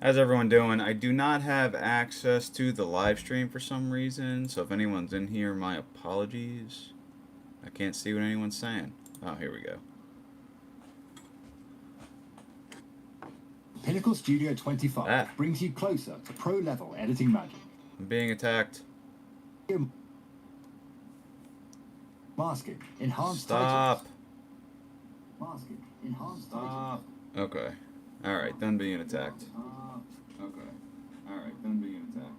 How's everyone doing? I do not have access to the live stream for some reason, so if anyone's in here, my apologies. I can't see what anyone's saying. Oh, here we go. Pinnacle Studio 25 Ah, brings you closer to pro-level editing magic. I'm being attacked. Masking, enhanced Stop. titles. Masking, enhanced titles. Okay. Alright, done being attacked. Okay. Alright, done being attacked.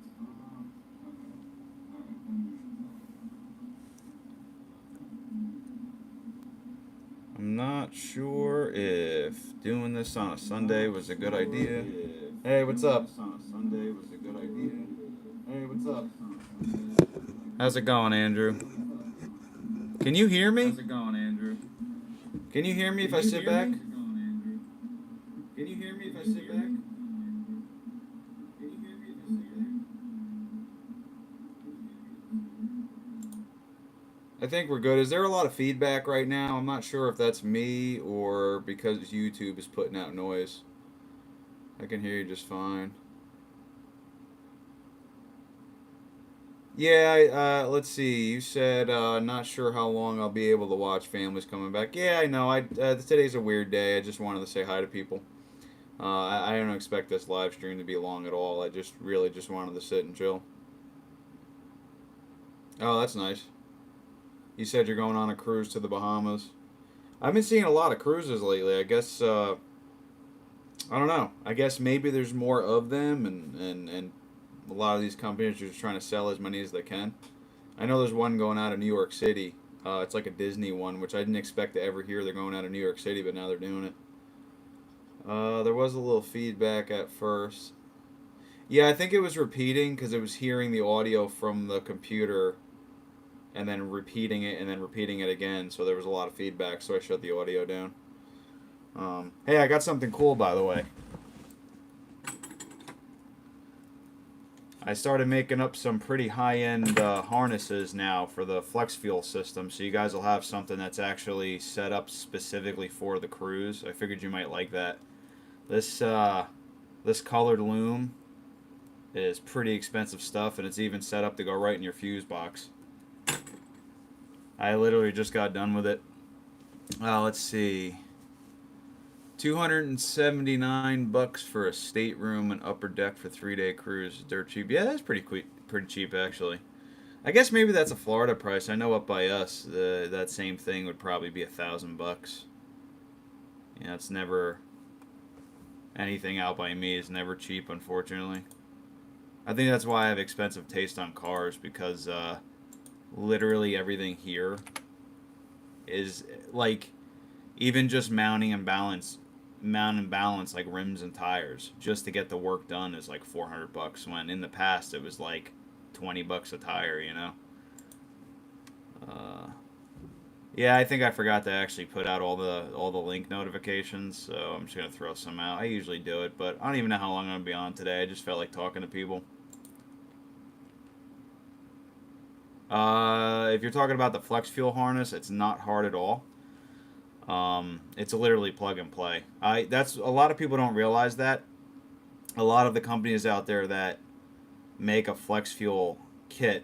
I'm not sure if doing this on a Sunday was a good idea. Hey, what's up? Hey, what's up? How's it going, Andrew? Can you hear me? How's it going, Andrew? Can you hear me if I sit back? Can you hear me if I sit back? I think we're good. Is there a lot of feedback right now? I'm not sure if that's me or because YouTube is putting out noise. I can hear you just fine. Yeah, let's see. You said not sure how long I'll be able to watch families coming back. Yeah, I know. Today's a weird day. I just wanted to say hi to people. I don't expect this live stream to be long at all. I just really just wanted to sit and chill. Oh, that's nice. You said you're going on a cruise to the Bahamas. I've been seeing a lot of cruises lately. I guess I don't know. I guess maybe there's more of them, and a lot of these companies are just trying to sell as many as they can. I know there's one going out of New York City. It's like a Disney one, which I didn't expect to ever hear. They're going out of New York City, but now they're doing it. There was a little feedback at first. Yeah, I think it was repeating because it was hearing the audio from the computer and then repeating it and then repeating it again. So there was a lot of feedback, so I shut the audio down. Hey, I got something cool, by the way. I started making up some pretty high-end harnesses now for the flex fuel system, so you guys will have something that's actually set up specifically for the cruise. I figured you might like that. This colored loom is pretty expensive stuff, and it's even set up to go right in your fuse box. I literally just got done with it. Let's see. $279 for a stateroom and upper deck for 3-day cruise. Dirt cheap. Yeah, that's pretty cheap actually. I guess maybe that's a Florida price. I know up by us, that same thing would probably be $1,000. Yeah, it's never anything out by me is never cheap, unfortunately. I think that's why I have expensive taste on cars because literally everything here is like even just mount and balance like rims and tires just to get the work done is like $400 when in the past it was like $20 a tire, you know. uh, yeah, I think I forgot to actually put out all the link notifications, so I'm just gonna throw some out. I usually do it, but I don't even know how long I'm gonna be on today. I just felt like talking to people. If you're talking about the flex fuel harness, it's not hard at all. It's literally plug and play. That's a lot of people don't realize that. A lot of the companies out there that make a flex fuel kit,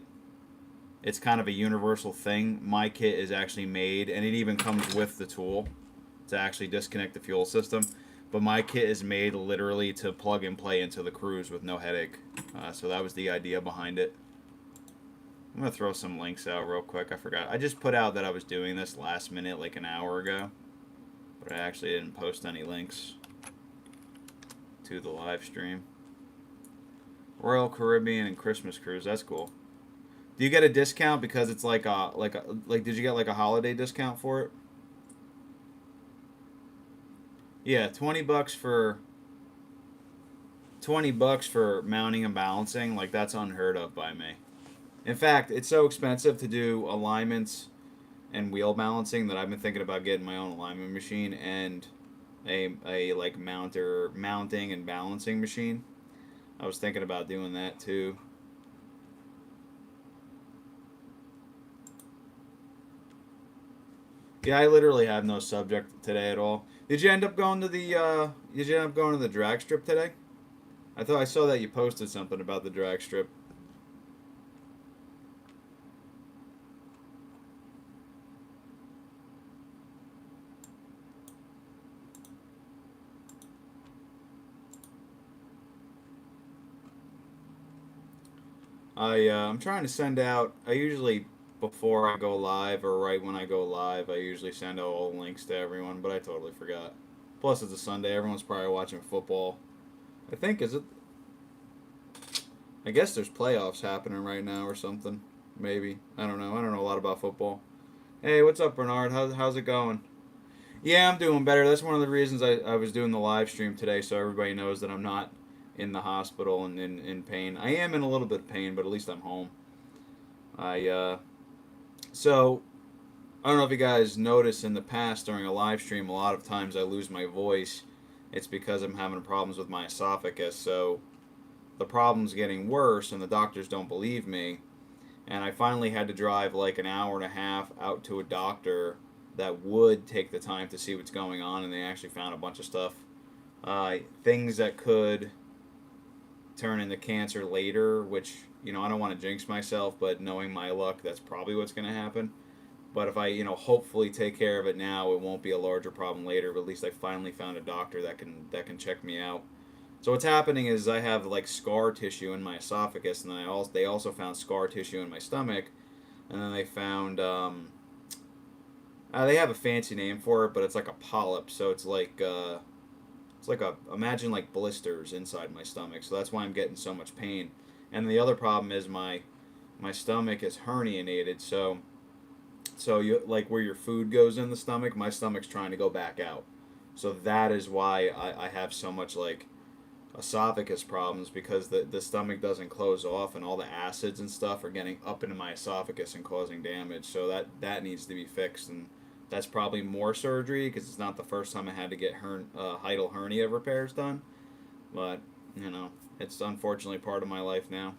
it's kind of a universal thing. My kit is actually made, and it even comes with the tool to actually disconnect the fuel system. But my kit is made literally to plug and play into the cruise with no headache. So that was the idea behind it. I'm gonna throw some links out real quick. I forgot. I just put out that I was doing this last minute, like an hour ago, but I actually didn't post any links to the live stream. Royal Caribbean and Christmas cruise. That's cool. Do you get a discount because it's like did you get like a holiday discount for it? Yeah, $20 for mounting and balancing. Like that's unheard of by me. In fact, it's so expensive to do alignments and wheel balancing that I've been thinking about getting my own alignment machine and a like mounting and balancing machine. I was thinking about doing that too. Yeah, I literally have no subject today at all. Did you end up going to the drag strip today? I thought I saw that you posted something about the drag strip. I'm trying to send out. I usually before I go live or right when I go live, I usually send out all the links to everyone, but I totally forgot. Plus, it's a Sunday. Everyone's probably watching football. I think is it. I guess there's playoffs happening right now or something. Maybe I don't know. I don't know a lot about football. Hey, what's up, Bernard? How's it going? Yeah, I'm doing better. That's one of the reasons I was doing the live stream today, so everybody knows that I'm not in the hospital and in pain. I am in a little bit of pain, but at least I'm home. I so I don't know if you guys noticed in the past during a live stream, a lot of times I lose my voice. It's because I'm having problems with my esophagus. So the problem's getting worse, and the doctors don't believe me. And I finally had to drive like an hour and a half out to a doctor that would take the time to see what's going on, and they actually found a bunch of stuff, things that could turn into cancer later. Which I don't want to jinx myself, but knowing my luck, that's probably what's going to happen. But if I hopefully take care of it now, it won't be a larger problem later. But at least I finally found a doctor that can check me out. So what's happening is I have like scar tissue in my esophagus, and then they also found scar tissue in my stomach, and then they found they have a fancy name for it, but it's like a polyp. So it's like a imagine like blisters inside my stomach. So that's why I'm getting so much pain. And the other problem is my stomach is herniated. So you like where your food goes in the stomach, my stomach's trying to go back out. So that is why I have so much like esophagus problems, because the stomach doesn't close off, and all the acids and stuff are getting up into my esophagus and causing damage. So that needs to be fixed, and that's probably more surgery because it's not the first time I had to get hiatal hernia repairs done. But it's unfortunately part of my life now.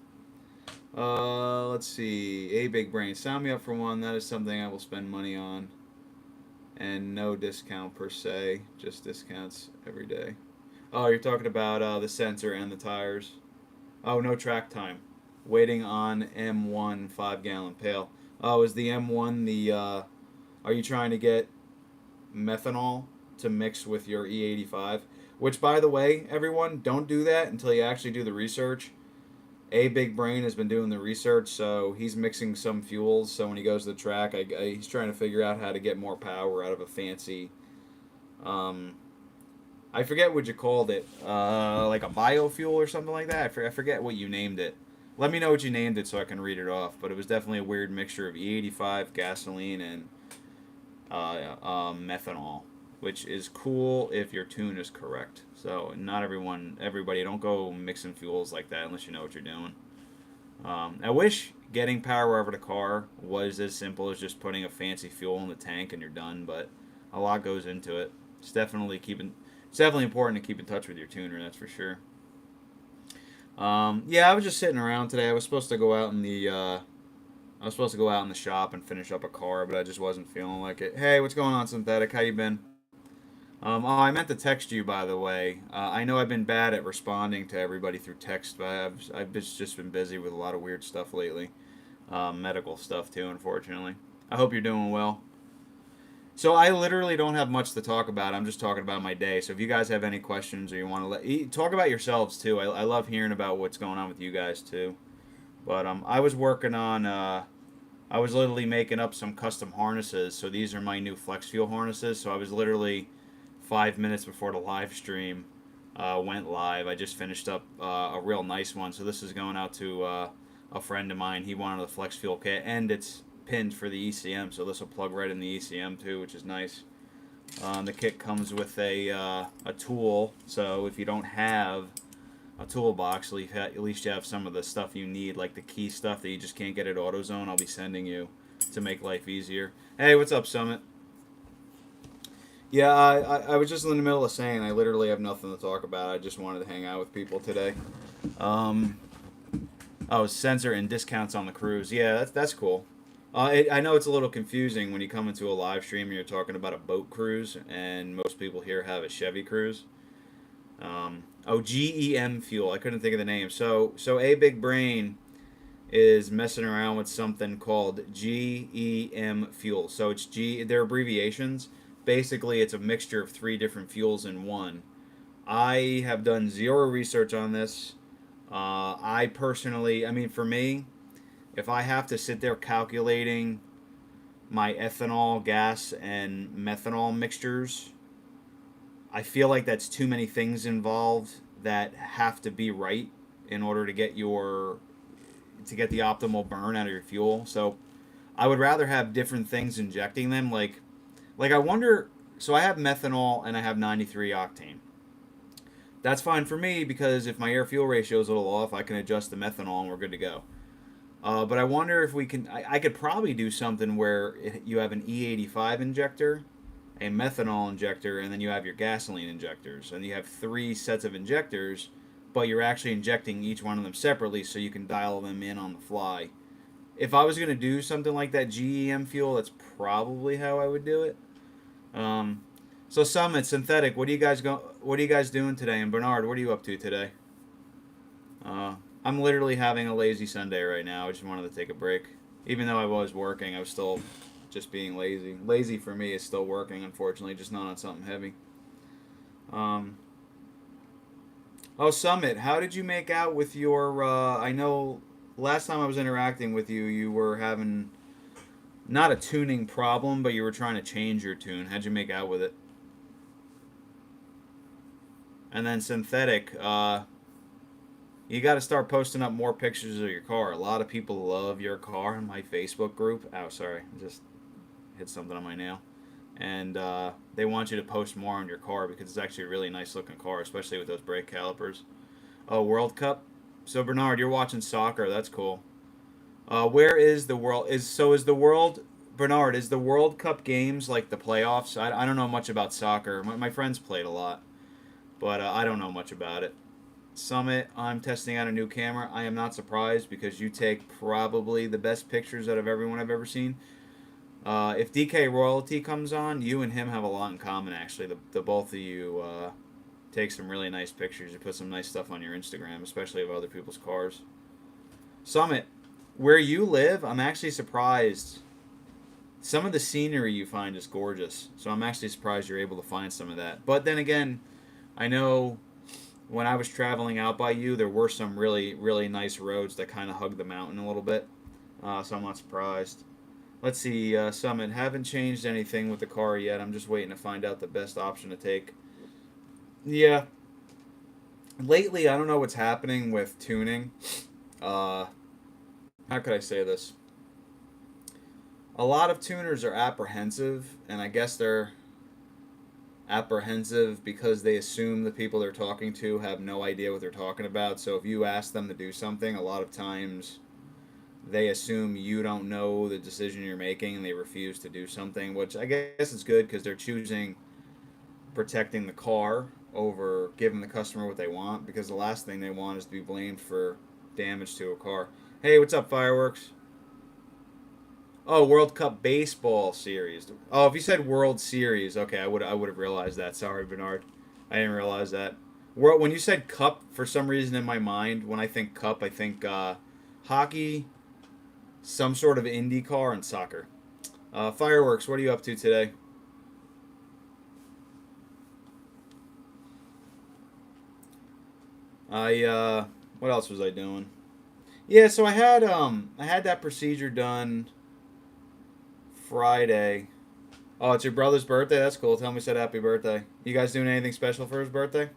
Let's see. A big brain. Sign me up for one. That is something I will spend money on. And no discount per se, just discounts every day. Oh, you're talking about the sensor and the tires. Oh, no track time. Waiting on M1 5-gallon pail. Oh, is the M1 the? Are you trying to get methanol to mix with your E85? Which, by the way, everyone, don't do that until you actually do the research. A Big Brain has been doing the research, so he's mixing some fuels. So when he goes to the track, he's trying to figure out how to get more power out of a fancy. I forget what you called it, like a biofuel or something like that. I forget what you named it. Let me know what you named it so I can read it off. But it was definitely a weird mixture of E85, gasoline, and methanol, which is cool if your tune is correct. So not everybody, don't go mixing fuels like that unless you know what you're doing. I wish getting power over the car was as simple as just putting a fancy fuel in the tank and you're done, but a lot goes into it. It's definitely important to keep in touch with your tuner, that's for sure. Yeah, I was just sitting around today. I was supposed to go out in the shop and finish up a car, but I just wasn't feeling like it. Hey, what's going on, Synthetic? How you been? I meant to text you, by the way. I know I've been bad at responding to everybody through text, but I've just been busy with a lot of weird stuff lately. Medical stuff, too, unfortunately. I hope you're doing well. So I literally don't have much to talk about. I'm just talking about my day. So if you guys have any questions or you want to talk about yourselves, too. I love hearing about what's going on with you guys, too. But I was working on... I was literally making up some custom harnesses. So these are my new flex fuel harnesses. So I was literally 5 minutes before the live stream went live. I just finished up a real nice one. So this is going out to a friend of mine. He wanted a flex fuel kit, and it's pinned for the ECM. So this will plug right in the ECM too, which is nice. The kit comes with a tool. So if you don't have a toolbox, at least you have some of the stuff you need, like the key stuff that you just can't get at AutoZone. I'll be sending you to make life easier. Hey, what's up, Summit? Yeah, I was just in the middle of saying I literally have nothing to talk about. I just wanted to hang out with people today. Sensor and discounts on the cruise. Yeah, that's cool. I know it's a little confusing when you come into a live stream and you're talking about a boat cruise, and most people here have a Chevy cruise. GEM fuel. I couldn't think of the name. So a big brain is messing around with something called GEM fuel. So it's they're abbreviations. Basically, it's a mixture of three different fuels in one. I have done zero research on this. I personally, I mean, for me, if I have to sit there calculating my ethanol, gas, and methanol mixtures, I feel like that's too many things involved that have to be right in order to get the optimal burn out of your fuel. So I would rather have different things injecting them. Like I wonder. So I have methanol and I have 93 octane. That's fine for me because if my air fuel ratio is a little off, I can adjust the methanol and we're good to go. But I wonder if we can. I could probably do something where you have an E85 injector, a methanol injector, and then you have your gasoline injectors, and you have three sets of injectors, but you're actually injecting each one of them separately, so you can dial them in on the fly. If I was going to do something like that GEM fuel, that's probably how I would do it. Um, so Summit Synthetic, What are you guys doing today? And Bernard, what are you up to today? I'm literally having a lazy Sunday right now. I just wanted to take a break. Even though I was working, I was still just being lazy. Lazy for me is still working, unfortunately, just not on something heavy. Um, oh, Summit, how did you make out with your? I know last time I was interacting with you, you were having not a tuning problem, but you were trying to change your tune. How'd you make out with it? And then Synthetic, you got to start posting up more pictures of your car. A lot of people love your car in my Facebook group. Oh, sorry, I just hit something on my nail. And they want you to post more on your car because it's actually a really nice looking car, especially with those brake calipers. Oh, World Cup. So Bernard, you're watching soccer. That's cool. Where is the world? Is the world Bernard? Is the World Cup games like the playoffs? I don't know much about soccer. My friends played a lot, but I don't know much about it. Summit, I'm testing out a new camera. I am not surprised because you take probably the best pictures out of everyone I've ever seen. If DK Royalty comes on, you and him have a lot in common, actually. The both of you take some really nice pictures. You put some nice stuff on your Instagram, especially of other people's cars. Summit, where you live, I'm actually surprised. Some of the scenery you find is gorgeous, so I'm actually surprised you're able to find some of that. But then again, I know when I was traveling out by you, there were some really, really nice roads that kind of hug the mountain a little bit, so I'm not surprised. Let's see, Summit. Haven't changed anything with the car yet. I'm just waiting to find out the best option to take. Yeah. Lately, I don't know what's happening with tuning. Uh, how could I say this? A lot of tuners are apprehensive, and I guess they're apprehensive because they assume the people they're talking to have no idea what they're talking about. So if you ask them to do something, a lot of times they assume you don't know the decision you're making and they refuse to do something, which I guess is good because they're choosing protecting the car over giving the customer what they want because the last thing they want is to be blamed for damage to a car. Hey, what's up, Fireworks? Oh, World Cup baseball series. Oh, if you said World Series, okay, I would have realized that. Sorry, Bernard, I didn't realize that. When you said cup, for some reason in my mind, when I think cup, I think hockey, some sort of IndyCar, and soccer. Fireworks, what are you up to today? What else was I doing? Yeah, so I had that procedure done Friday. Oh, it's your brother's birthday. That's cool. Tell him we said happy birthday. You guys doing anything special for his birthday?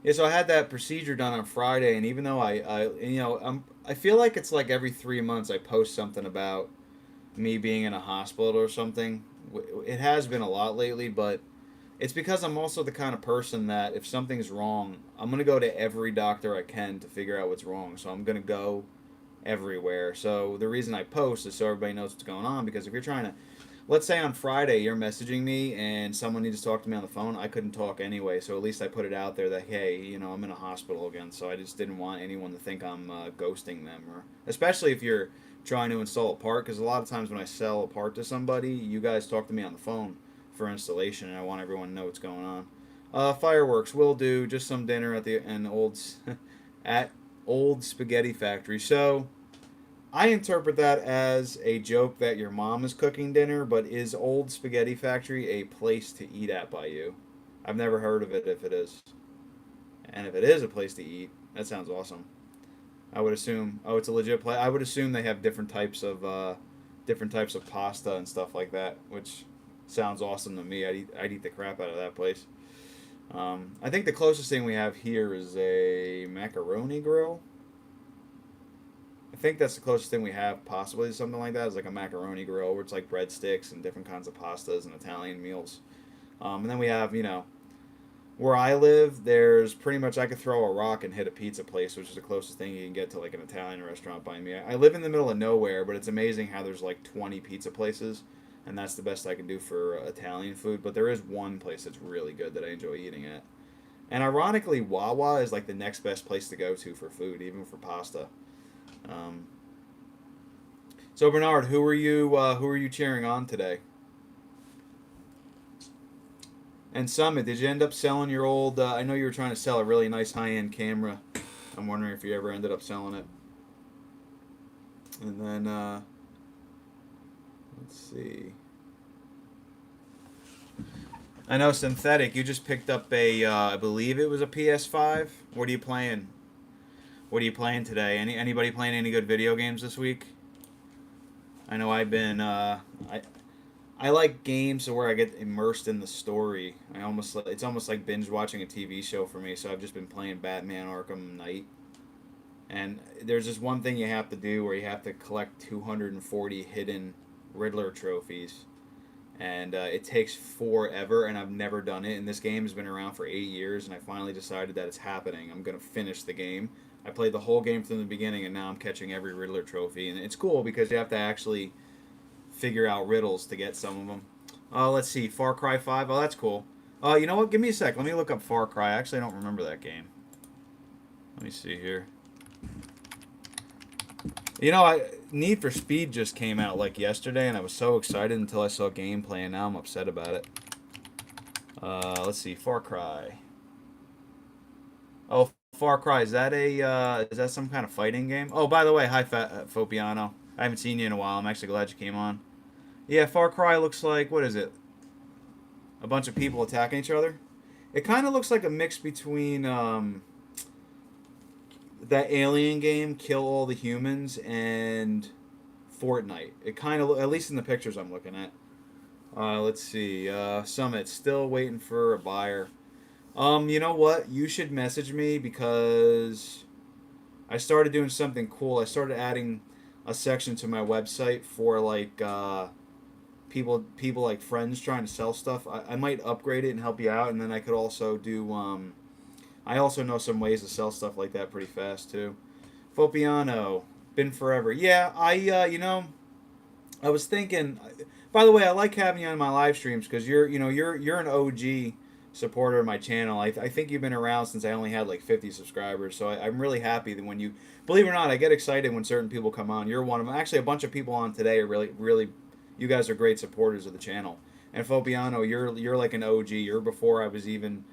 Yeah, so I had that procedure done on Friday, and even though I feel like it's like every 3 months I post something about me being in a hospital or something. It has been a lot lately, but it's because I'm also the kind of person that if something's wrong, I'm gonna go to every doctor I can to figure out what's wrong. So I'm gonna go everywhere. So the reason I post is so everybody knows what's going on. Because if you're trying to, let's say on Friday you're messaging me and someone needs to talk to me on the phone, I couldn't talk anyway. So at least I put it out there that hey, I'm in a hospital again. So I just didn't want anyone to think I'm ghosting them, or especially if you're trying to install a part. Because a lot of times when I sell a part to somebody, you guys talk to me on the phone for installation, and I want everyone to know what's going on. Fireworks will do. Just some dinner at the at old spaghetti factory. So I interpret that as a joke that your mom is cooking dinner, but is old spaghetti factory a place to eat at by you? I've never heard of it. If it is, and if it is a place to eat, that sounds awesome. I would assume. Oh, it's a legit place. I would assume they have different types of pasta and stuff like that, which sounds awesome to me. I'd eat the crap out of that place. I think the closest thing we have here is a macaroni grill. I think that's the closest thing we have, possibly to something like that. Is like a macaroni grill where it's like breadsticks and different kinds of pastas and Italian meals. And then we have, where I live, there's pretty much I could throw a rock and hit a pizza place, which is the closest thing you can get to like an Italian restaurant by me. I live in the middle of nowhere, but it's amazing how there's like 20 pizza places, and that's the best I can do for Italian food. But there is one place that's really good that I enjoy eating at. And ironically, Wawa is like the next best place to go to for food, even for pasta. Um, so Bernard, who are you cheering on today? And Summit, did you end up selling your old? I know you were trying to sell a really nice high-end camera. I'm wondering if you ever ended up selling it. And then let's see. I know Synthetic. You just picked up I believe it was a PS5. What are you playing? What are you playing today? Anybody playing any good video games this week? I know I've been. I like games where I get immersed in the story. It's almost like binge watching a TV show for me. So I've just been playing Batman Arkham Knight. And there's just one thing you have to do where you have to collect 240 hidden Riddler trophies. And it takes forever, and I've never done it. And this game has been around for 8 years, and I finally decided that it's happening. I'm going to finish the game. I played the whole game from the beginning, and now I'm catching every Riddler trophy. And it's cool because you have to actually figure out riddles to get some of them. Let's see, Far Cry 5. Oh, that's cool. You know what? Give me a sec. Let me look up Far Cry. Actually, I don't remember that game. Let me see here. Need for Speed just came out like yesterday, and I was so excited until I saw gameplay, and now I'm upset about it. Let's see, Far Cry. Oh, Far Cry, is that some kind of fighting game? Oh, by the way, hi Fopiano. I haven't seen you in a while. I'm actually glad you came on. Yeah, Far Cry looks like, what is it? A bunch of people attacking each other? It kind of looks like a mix between that Alien game, Kill All the Humans, and Fortnite. It kind of, at least in the pictures I'm looking at. Let's see. Summit, still waiting for a buyer. You know what? You should message me because I started doing something cool. I started adding a section to my website for like people like friends trying to sell stuff. I might upgrade it and help you out, and then I could also do. I also know some ways to sell stuff like that pretty fast too. Fopiano, been forever. Yeah, I was thinking. By the way, I like having you on my live streams because you're an OG supporter of my channel. I think you've been around since I only had like 50 subscribers. So I'm really happy that when you, believe it or not, I get excited when certain people come on. You're one of them. Actually, a bunch of people on today are really, you guys are great supporters of the channel. And Fopiano, you're like an OG. You're before I even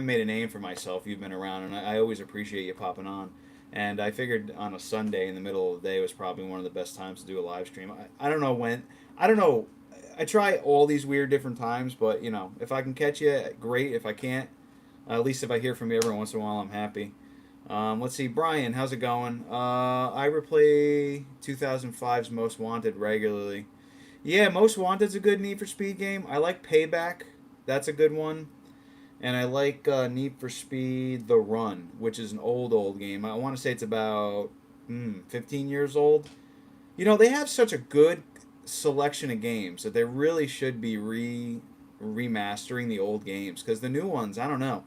made a name for myself. You've been around, and I always appreciate you popping on. And I figured on a Sunday in the middle of the day was probably one of the best times to do a live stream. I don't know when. I don't know. I try all these weird different times, but if I can catch you, great. If I can't, at least if I hear from you every once in a while, I'm happy. Let's see, Brian, how's it going? I replay 2005's Most Wanted regularly. Yeah, Most Wanted's a good Need for Speed game. I like Payback. That's a good one. And I like Need for Speed The Run, which is an old game. I want to say it's about 15 years old. They have such a good selection of games that they really should be remastering the old games, because the new ones, I don't know.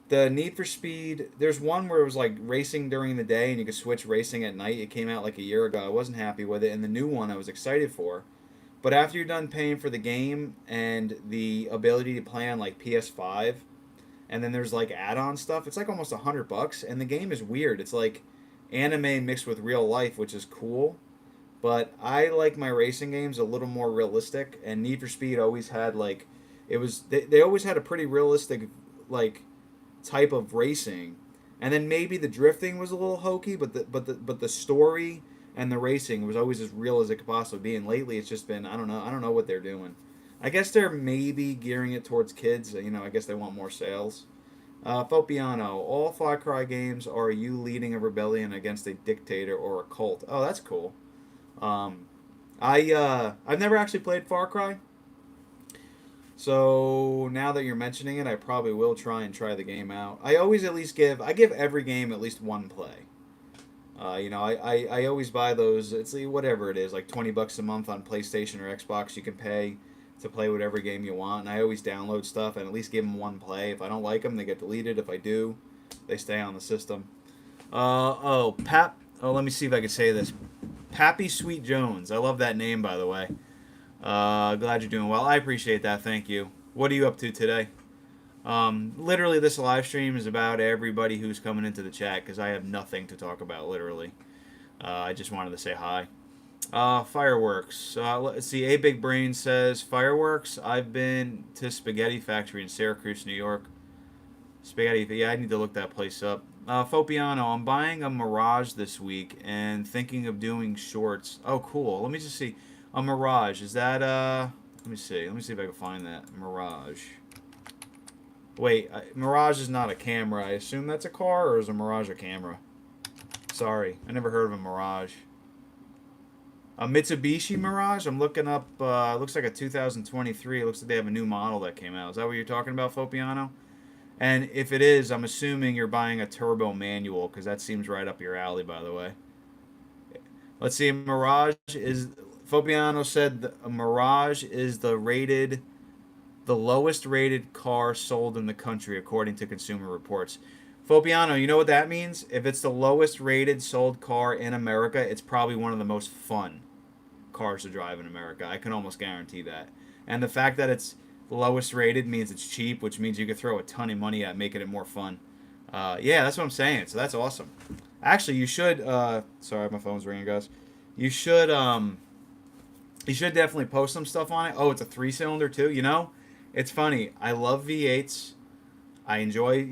The Need for Speed, there's one where it was like racing during the day and you could switch racing at night. It came out like a year ago. I wasn't happy with it. And the new one I was excited for. But after you're done paying for the game and the ability to play on like PS5, and then there's like add-on stuff, it's like almost $100, and the game is weird. It's like anime mixed with real life, which is cool. But I like my racing games a little more realistic, and Need for Speed always had like it was they always had a pretty realistic like type of racing, and then maybe the drifting was a little hokey, but the story and the racing was always as real as it could possibly be. And lately, it's just been I don't know what they're doing. I guess they're maybe gearing it towards kids. I guess they want more sales. Fopiano, all Far Cry games are you leading a rebellion against a dictator or a cult. Oh, that's cool. Um, I've never actually played Far Cry, so now that you're mentioning it, I probably will try the game out. I always at least give every game at least one play. I always buy those. It's whatever it is, like $20 a month on PlayStation or Xbox. You can pay to play whatever game you want, and I always download stuff and at least give them one play. If I don't like them, they get deleted. If I do, they stay on the system. Pap. Oh, let me see if I can say this. Pappy Sweet Jones. I love that name, by the way. Glad you're doing well. I appreciate that. Thank you. What are you up to today? Literally, this live stream is about everybody who's coming into the chat because I have nothing to talk about, literally. I just wanted to say hi. Fireworks. Let's see. A Big Brain says, fireworks. I've been to Spaghetti Factory in Syracuse, New York. Spaghetti. Yeah, I need to look that place up. Fopiano. I'm buying a Mirage this week and thinking of doing shorts. Oh, cool. Let me just see. A Mirage. Is that, let me see. Let me see if I can find that. Mirage. Wait, Mirage is not a camera. I assume that's a car, or is a Mirage a camera? Sorry, I never heard of a Mirage. A Mitsubishi Mirage? I'm looking up, looks like a 2023. It looks like they have a new model that came out. Is that what you're talking about, Fopiano? And if it is, I'm assuming you're buying a turbo manual, because that seems right up your alley, by the way. Let's see, Mirage is... Fopiano said a Mirage is the lowest rated car sold in the country, according to Consumer Reports. Fopiano, you know what that means? If it's the lowest rated sold car in America, it's probably one of the most fun cars to drive in America. I can almost guarantee that. And the fact that it's the lowest rated means it's cheap, which means you could throw a ton of money at making it more fun. Yeah, that's what I'm saying. So that's awesome. Actually, you should. Sorry, my phone's ringing, guys. You should. You should definitely post some stuff on it. Oh, it's a 3-cylinder too. It's funny. I love V8s. I enjoy,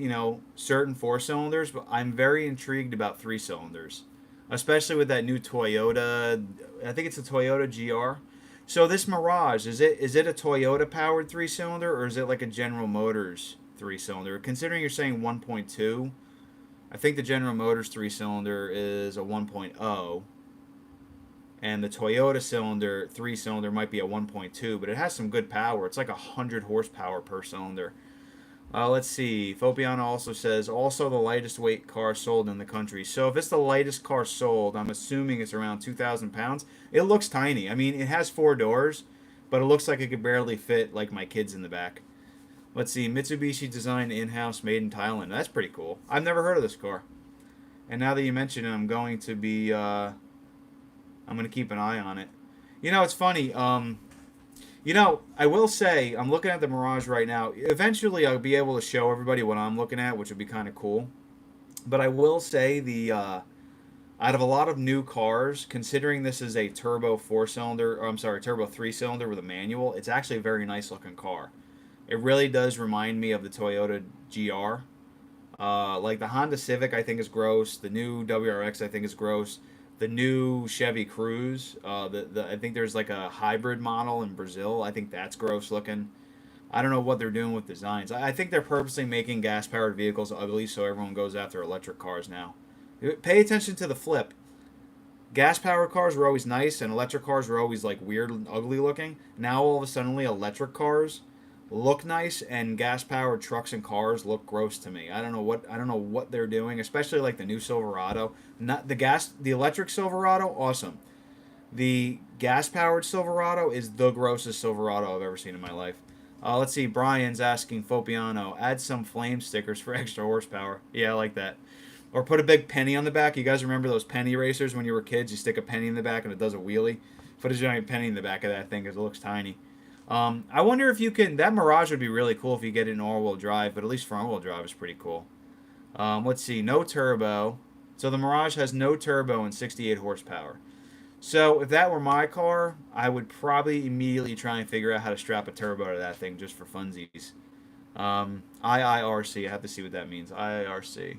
certain 4-cylinders, but I'm very intrigued about 3-cylinders, especially with that new Toyota. I think it's a Toyota GR. So this Mirage, is it a Toyota powered 3-cylinder, or is it like a General Motors 3-cylinder? Considering you're saying 1.2, I think the General Motors 3-cylinder is a 1.0. And the Toyota 3-cylinder might be a 1.2, but it has some good power. It's like 100 horsepower per cylinder. Let's see. Fopiano also says, also the lightest weight car sold in the country. So if it's the lightest car sold, I'm assuming it's around 2,000 pounds. It looks tiny. I mean, it has 4 doors, but it looks like it could barely fit like my kids in the back. Let's see. Mitsubishi designed in-house, made in Thailand. That's pretty cool. I've never heard of this car. And now that you mention it, I'm going to be... I'm going to keep an eye on it. It's funny. I will say, I'm looking at the Mirage right now. Eventually, I'll be able to show everybody what I'm looking at, which would be kind of cool. But I will say, out of a lot of new cars, considering this is a turbo 3-cylinder with a manual, it's actually a very nice looking car. It really does remind me of the Toyota GR. Like the Honda Civic, I think is gross. The new WRX, I think is gross. The new Chevy Cruze, I think there's like a hybrid model in Brazil. I think that's gross looking. I don't know what they're doing with designs. I think they're purposely making gas-powered vehicles ugly so everyone goes after electric cars now. Pay attention to the flip. Gas-powered cars were always nice, and electric cars were always like weird and ugly looking. Now all of a sudden, electric cars look nice, and gas-powered trucks and cars look gross to me. I don't know what they're doing, especially like the new Silverado. Not the electric Silverado, awesome. The gas-powered Silverado is the grossest Silverado I've ever seen in my life. Let's see. Brian's asking Fopiano, add some flame stickers for extra horsepower. Yeah, I like that. Or put a big penny on the back. You guys remember those penny racers when you were kids? You stick a penny in the back and it does a wheelie. Put a giant penny in the back of that thing because it looks tiny. I wonder if you can... That Mirage would be really cool if you get it in all-wheel drive, but at least front-wheel drive is pretty cool. Let's see. No turbo. So the Mirage has no turbo and 68 horsepower. So if that were my car, I would probably immediately try and figure out how to strap a turbo to that thing just for funsies. IIRC. I have to see what that means. IIRC.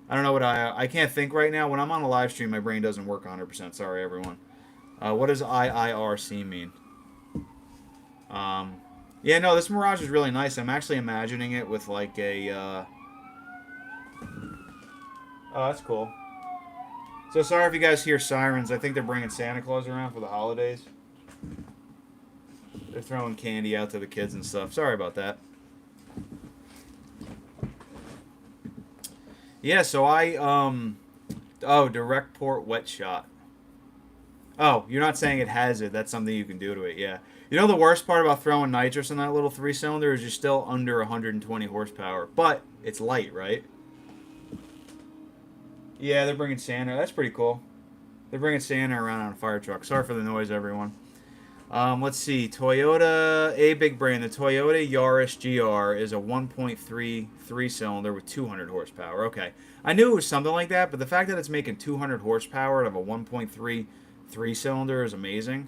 I don't know what I can't think right now. When I'm on a live stream, my brain doesn't work 100%. Sorry, everyone. What does IIRC mean? Um, yeah, no, this Mirage is really nice. I'm actually imagining it with like a. Oh, that's cool. So sorry if you guys hear sirens. I think they're bringing Santa Claus around for the holidays. They're throwing candy out to the kids and stuff. Sorry about that. Yeah, so oh, direct port wet shot. Oh, you're not saying it has it. That's something you can do to it. Yeah. You know the worst part about throwing nitrous in that little three-cylinder is you're still under 120 horsepower, but it's light, right? Yeah, they're bringing Santa. That's pretty cool. They're bringing Santa around on a fire truck. Sorry for the noise, everyone. Let's see. Toyota, a big brand. The Toyota Yaris GR is a 1.3 three-cylinder with 200 horsepower. Okay. I knew it was something like that, but the fact that it's making 200 horsepower out of a 1.3 three-cylinder is amazing.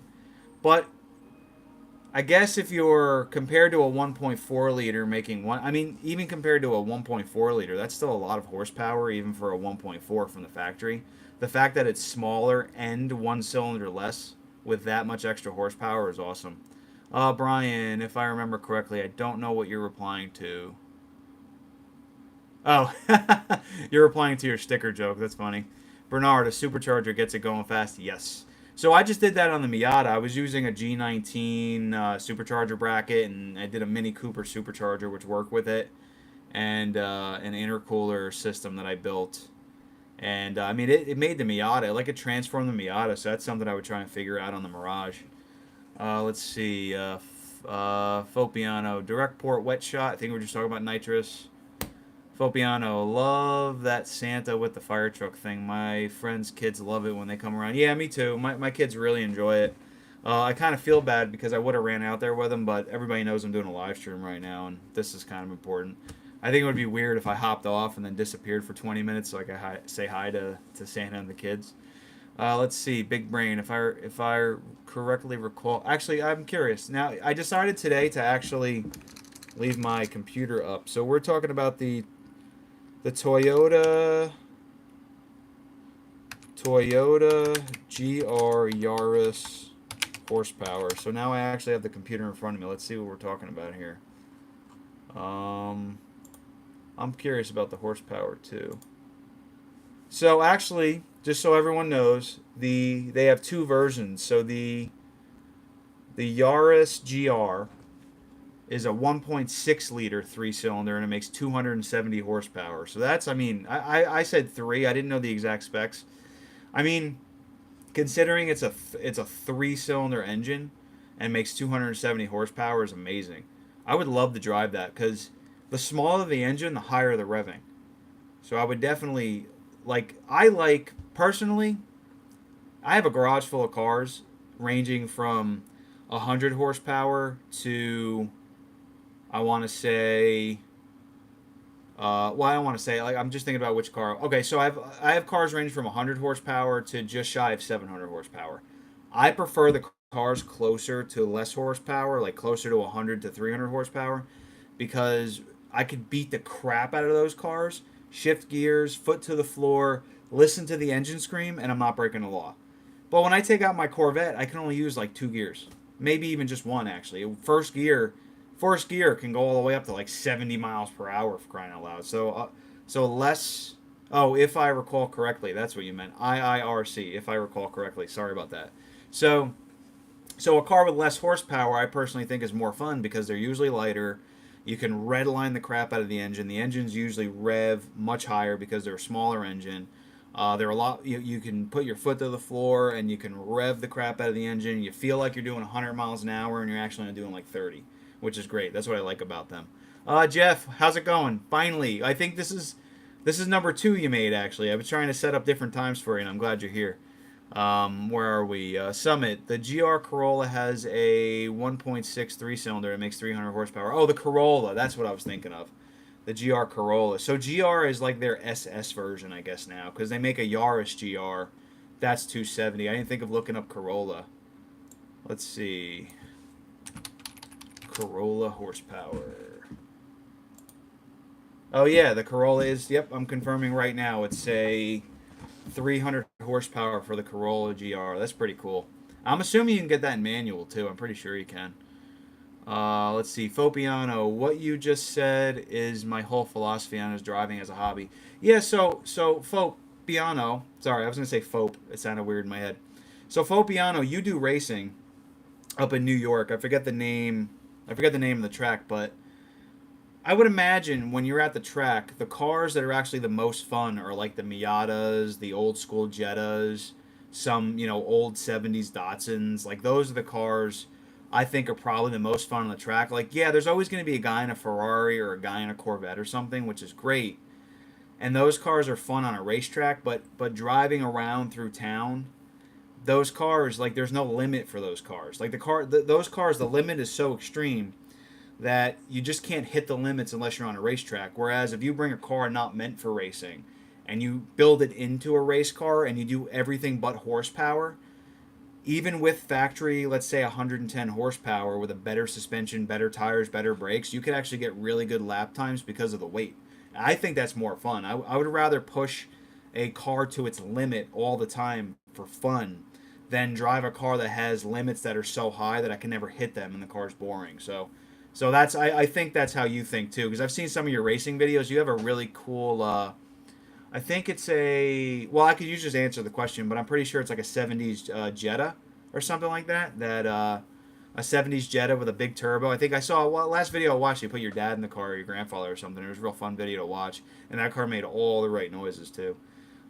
But I guess if you're compared to a 1.4 liter making one, I mean, even compared to a 1.4 liter, that's still a lot of horsepower, even for a 1.4 from the factory. The fact that it's smaller and one cylinder less with that much extra horsepower is awesome. Brian, if I remember correctly, I don't know what you're replying to. Oh, you're replying to your sticker joke. That's funny. Bernard, a supercharger gets it going fast. Yes. So I just did that on the Miata. I was using a G19 supercharger bracket, and I did a Mini Cooper supercharger, which worked with it, and an intercooler system that I built. And I mean, it made the Miata. Like it transformed the Miata, so that's something I would try and figure out on the Mirage. Let's see. Fopiano, direct port wet shot. I think we're just talking about nitrous. Fopiano, love that Santa with the fire truck thing. My friends' kids love it when they come around. Yeah, me too. My kids really enjoy it. I kind of feel bad because I would have ran out there with them, but everybody knows I'm doing a live stream right now, and this is kind of important. I think it would be weird if I hopped off and then disappeared for 20 minutes so I could say hi to Santa and the kids. Let's see, big brain. If I correctly recall, actually, I'm curious. Now, I decided today to actually leave my computer up. So we're talking about the Toyota GR Yaris horsepower. So now I actually have the computer in front of me. Let's see what we're talking about here. I'm curious about the horsepower too. So actually, just so everyone knows, they have two versions. So the Yaris GR is a 1.6 liter three-cylinder, and it makes 270 horsepower. So that's, I mean, I said three. I didn't know the exact specs. I mean, considering it's a three-cylinder engine and makes 270 horsepower is amazing. I would love to drive that because the smaller the engine, the higher the revving. So I would definitely personally, I have a garage full of cars ranging from 100 horsepower to, I want to say, well, I don't want to say, like, I'm just thinking about which car. Okay, so I have cars ranging from 100 horsepower to just shy of 700 horsepower. I prefer the cars closer to less horsepower, like closer to 100 to 300 horsepower, because I could beat the crap out of those cars, shift gears, foot to the floor, listen to the engine scream, and I'm not breaking the law. But when I take out my Corvette, I can only use like 2 gears, maybe even just one actually. First gear can go all the way up to like 70 miles per hour for crying out loud. So less. Oh, if I recall correctly, that's what you meant. IIRC, if I recall correctly. Sorry about that. So a car with less horsepower, I personally think is more fun because they're usually lighter. You can redline the crap out of the engine. The engines usually rev much higher because they're a smaller engine. They're a lot. You can put your foot to the floor and you can rev the crap out of the engine. You feel like you're doing 100 miles an hour and you're actually only doing like 30, which is great. That's what I like about them. Jeff, how's it going? Finally, I think this is number 2 you made. Actually, I was trying to set up different times for you, and I'm glad you're here. Where are we? Summit. The GR Corolla has a 1.6 three-cylinder. It makes 300 horsepower. Oh, the Corolla. That's what I was thinking of. The GR Corolla. So GR is like their SS version, I guess, now, because they make a Yaris GR That's 270. I didn't think of looking up Corolla. Let's see. Corolla horsepower. Oh yeah, the Corolla is. Yep, I'm confirming right now. It's a 300 horsepower for the Corolla GR. That's pretty cool. I'm assuming you can get that in manual too. I'm pretty sure you can. Let's see, Fopiano. What you just said is my whole philosophy on is driving as a hobby. Yeah. So Fopiano. Sorry, I was gonna say Fop. It sounded weird in my head. So Fopiano, you do racing up in New York. I forget the name. I forget the name of the track, but I would imagine when you're at the track, the cars that are actually the most fun are like the Miatas, the old school Jettas, some, old 70s Datsuns. Like those are the cars I think are probably the most fun on the track. Like, yeah, there's always going to be a guy in a Ferrari or a guy in a Corvette or something, which is great. And those cars are fun on a racetrack, but driving around through town, those cars, like there's no limit for those cars. Like those cars, the limit is so extreme that you just can't hit the limits unless you're on a racetrack. Whereas if you bring a car not meant for racing and you build it into a race car and you do everything but horsepower, even with factory, let's say 110 horsepower with a better suspension, better tires, better brakes, you can actually get really good lap times because of the weight. I think that's more fun. I would rather push a car to its limit all the time for fun than drive a car that has limits that are so high that I can never hit them and the car's boring. So that's I think that's how you think too, because I've seen some of your racing videos. You have a really cool. I think it's a. Well, I could you just answer the question, but I'm pretty sure it's like a '70s Jetta or something like that. A '70s Jetta with a big turbo. I think I saw last video I watched. You put your dad in the car or your grandfather or something. It was a real fun video to watch, and that car made all the right noises too.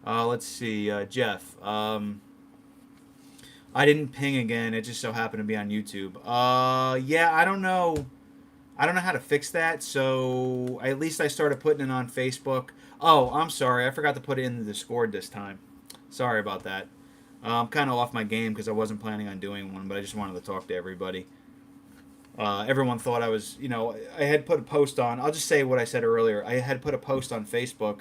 Let's see, Jeff. I didn't ping again. It just so happened to be on YouTube. Yeah, I don't know. I don't know how to fix that, so at least I started putting it on Facebook. Oh, I'm sorry. I forgot to put it in the Discord this time. Sorry about that. I'm kind of off my game because I wasn't planning on doing one, but I just wanted to talk to everybody. Everyone thought I was, I had put a post on. I'll just say what I said earlier. I had put a post on Facebook.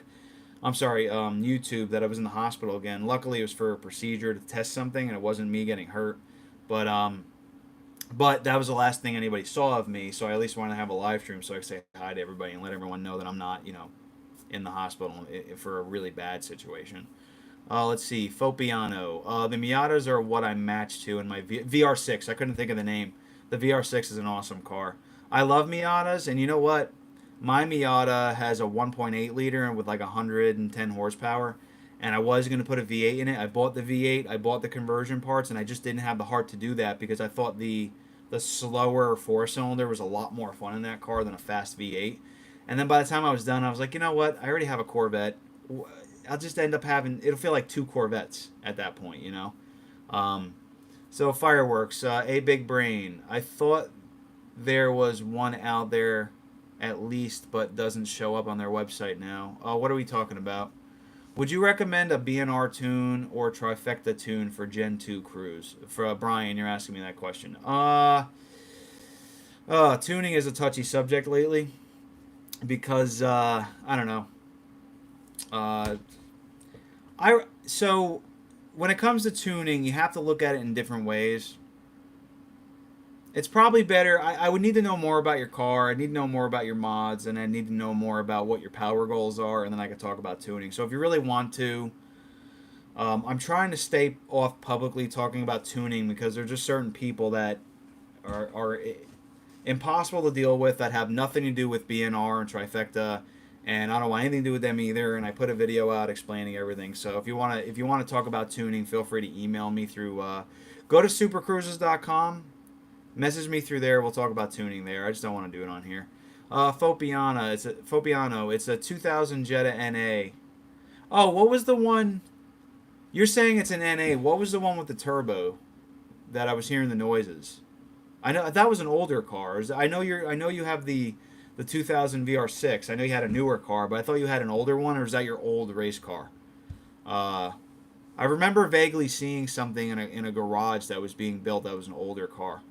I'm sorry, YouTube, that I was in the hospital again. Luckily, it was for a procedure to test something, and it wasn't me getting hurt. But that was the last thing anybody saw of me, so I at least wanted to have a live stream so I could say hi to everybody and let everyone know that I'm not, in the hospital for a really bad situation. Let's see, Fopiano. The Miatas are what I match to in my VR6. I couldn't think of the name. The VR6 is an awesome car. I love Miatas, and you know what? My Miata has a 1.8 liter and with like 110 horsepower, and I was going to put a V8 in it. I bought the V8, I bought the conversion parts, and I just didn't have the heart to do that because I thought the slower four-cylinder was a lot more fun in that car than a fast V8. And then by the time I was done, I was like, you know what? I already have a Corvette. I'll just end up having, it'll feel like two Corvettes at that point, So fireworks, a big brain. I thought there was one out there at least, but doesn't show up on their website now. What are we talking about? Would you recommend a B&R tune or trifecta tune for Gen 2 cruise? For Brian, you're asking me that question. Tuning is a touchy subject lately because I don't know. So when it comes to tuning, you have to look at it in different ways. It's probably better. I would need to know more about your car. I need to know more about your mods, and I need to know more about what your power goals are, and then I could talk about tuning. So if you really want to, I'm trying to stay off publicly talking about tuning because there's just certain people that are impossible to deal with that have nothing to do with BNR and Trifecta, and I don't want anything to do with them either. And I put a video out explaining everything. So if you want to talk about tuning, feel free to email me through. Go to supercruises.com. Message me through there. We'll talk about tuning there. I just don't want to do it on here. Fopiano. It's a 2000 Jetta NA. Oh, what was the one? You're saying it's an NA. What was the one with the turbo that I was hearing the noises? I know that was an older car. I know you have the 2000 VR6. I know you had a newer car, but I thought you had an older one, or is that your old race car? I remember vaguely seeing something in a garage that was being built that was an older car.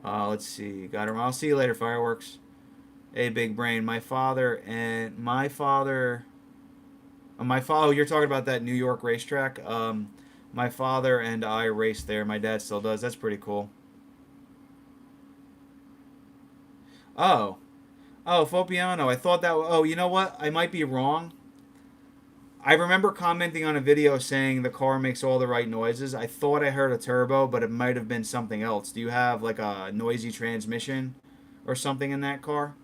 Let's see. Got her. I'll see you later, fireworks. Hey, big brain. My father. Oh, you're talking about that New York racetrack. My father and I raced there. My dad still does. That's pretty cool. Oh. Oh, Fopiano. I thought that. Oh, you know what? I might be wrong. I remember commenting on a video saying the car makes all the right noises. I thought I heard a turbo, but it might have been something else. Do you have like a noisy transmission or something in that car?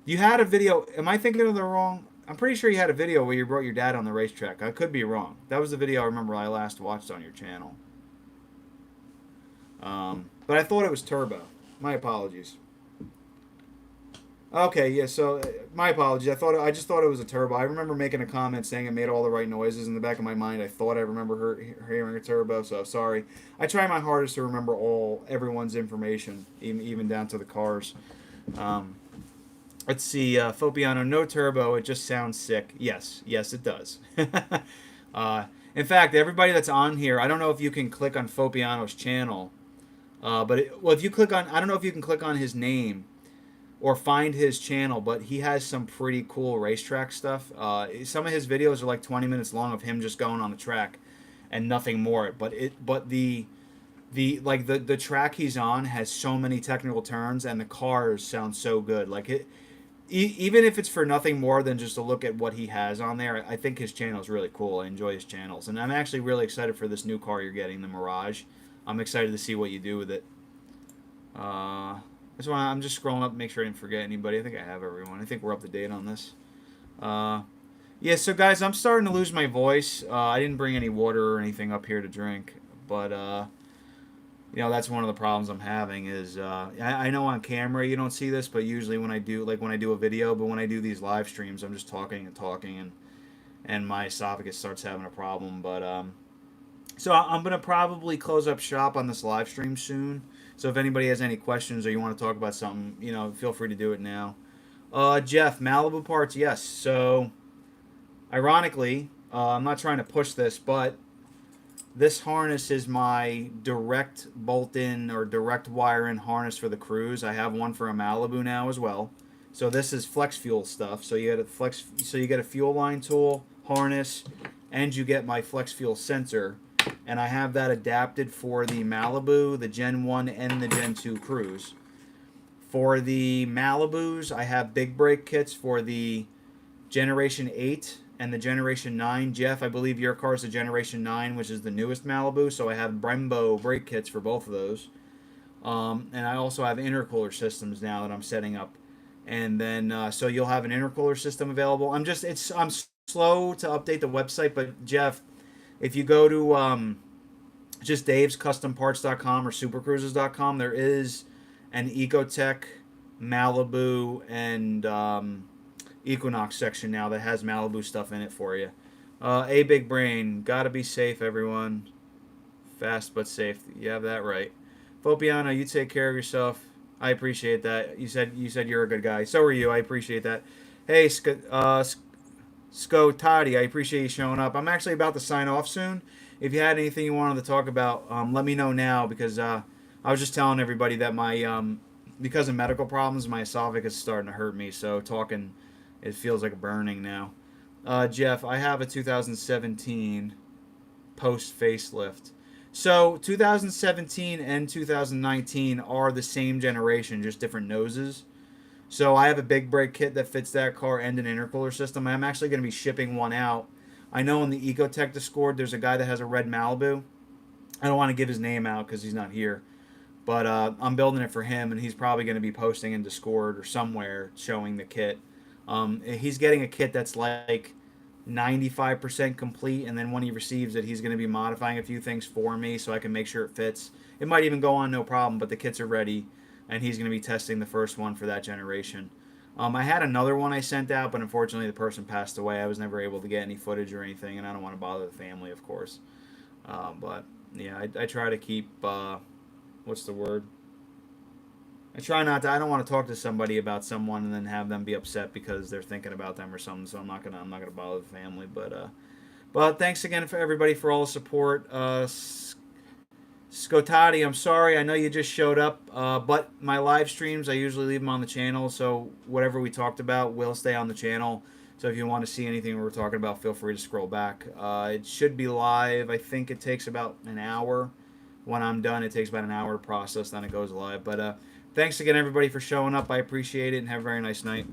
You had a video. Am I thinking of the wrong? I'm pretty sure you had a video where you brought your dad on the racetrack. I could be wrong. That was the video I remember I last watched on your channel. But I thought it was turbo. My apologies. Okay, yeah. So my apologies. I just thought it was a turbo. I remember making a comment saying it made all the right noises in the back of my mind. I thought I remember hearing a turbo. So sorry. I try my hardest to remember everyone's information, even down to the cars. Um, let's see. Fopiano, no turbo. It just sounds sick. Yes, yes, it does. In fact, everybody that's on here, I don't know if you can click on Fopiano's channel, well, if you click on, I don't know if you can click on his name or find his channel, but he has some pretty cool racetrack stuff. Some of his videos are like 20 minutes long of him just going on the track and nothing more. But the track he's on has so many technical turns and the cars sound so good. Like even if it's for nothing more than just to look at what he has on there, I think his channel is really cool. I enjoy his channels, and I'm actually really excited for this new car you're getting, the Mirage. I'm excited to see what you do with it. I'm just scrolling up, make sure I didn't forget anybody. I think I have everyone. I think we're up to date on this. Yeah, so guys, I'm starting to lose my voice. I didn't bring any water or anything up here to drink, but that's one of the problems I'm having. Is I know on camera you don't see this, but usually when I do a video, but when I do these live streams, I'm just talking and talking, and my esophagus starts having a problem. But so I'm gonna probably close up shop on this live stream soon. So if anybody has any questions or you want to talk about something, feel free to do it now. Jeff, Malibu parts, yes. So, ironically, I'm not trying to push this, but this harness is my direct bolt-in or direct wire-in harness for the Cruise. I have one for a Malibu now as well. So this is flex fuel stuff. So you get a fuel line tool, harness, and you get my flex fuel sensor. And I have that adapted for the Malibu, the Gen 1, and the Gen 2 Cruise. For the Malibus, I have big brake kits for the Generation 8 and the Generation 9. Jeff, I believe your car is the Generation 9, which is the newest Malibu, so I have Brembo brake kits for both of those. And I also have intercooler systems now that I'm setting up. And then, so you'll have an intercooler system available. I'm slow to update the website, but Jeff, if you go to just davescustomparts.com or supercruises.com, there is an Ecotech, Malibu, and Equinox section now that has Malibu stuff in it for you. A Big Brain, gotta be safe, everyone. Fast but safe. You have that right. Fopiano, you take care of yourself. I appreciate that. You said you're a good guy. So are you. I appreciate that. Hey, Toddy, I appreciate you showing up. I'm actually about to sign off soon. If you had anything you wanted to talk about, let me know now because I was just telling everybody that my because of medical problems, my esophagus is starting to hurt me. So talking, it feels like a burning now. Jeff, I have a 2017 post facelift. So 2017 and 2019 are the same generation, just different noses. So I have a big brake kit that fits that car and an intercooler system. I'm actually going to be shipping one out. I know in the Ecotech Discord, there's a guy that has a red Malibu. I don't want to give his name out because he's not here. But I'm building it for him, and he's probably going to be posting in Discord or somewhere showing the kit. He's getting a kit that's like 95% complete, and then when he receives it, he's going to be modifying a few things for me so I can make sure it fits. It might even go on no problem, but the kits are ready, and he's going to be testing the first one for that generation. I had another one I sent out, but unfortunately the person passed away. I was never able to get any footage or anything, and I don't want to bother the family, of course. But yeah, I try to keep what's the word? I try not to. I don't want to talk to somebody about someone and then have them be upset because they're thinking about them or something. So I'm not gonna bother the family. But thanks again for everybody for all the support. Scotati, I'm sorry. I know you just showed up, but my live streams I usually leave them on the channel. So whatever we talked about will stay on the channel. So if you want to see anything we're talking about, feel free to scroll back. It should be live. I think it takes about an hour. When I'm done, it takes about an hour to process, then it goes live. But thanks again, everybody, for showing up. I appreciate it, and have a very nice night.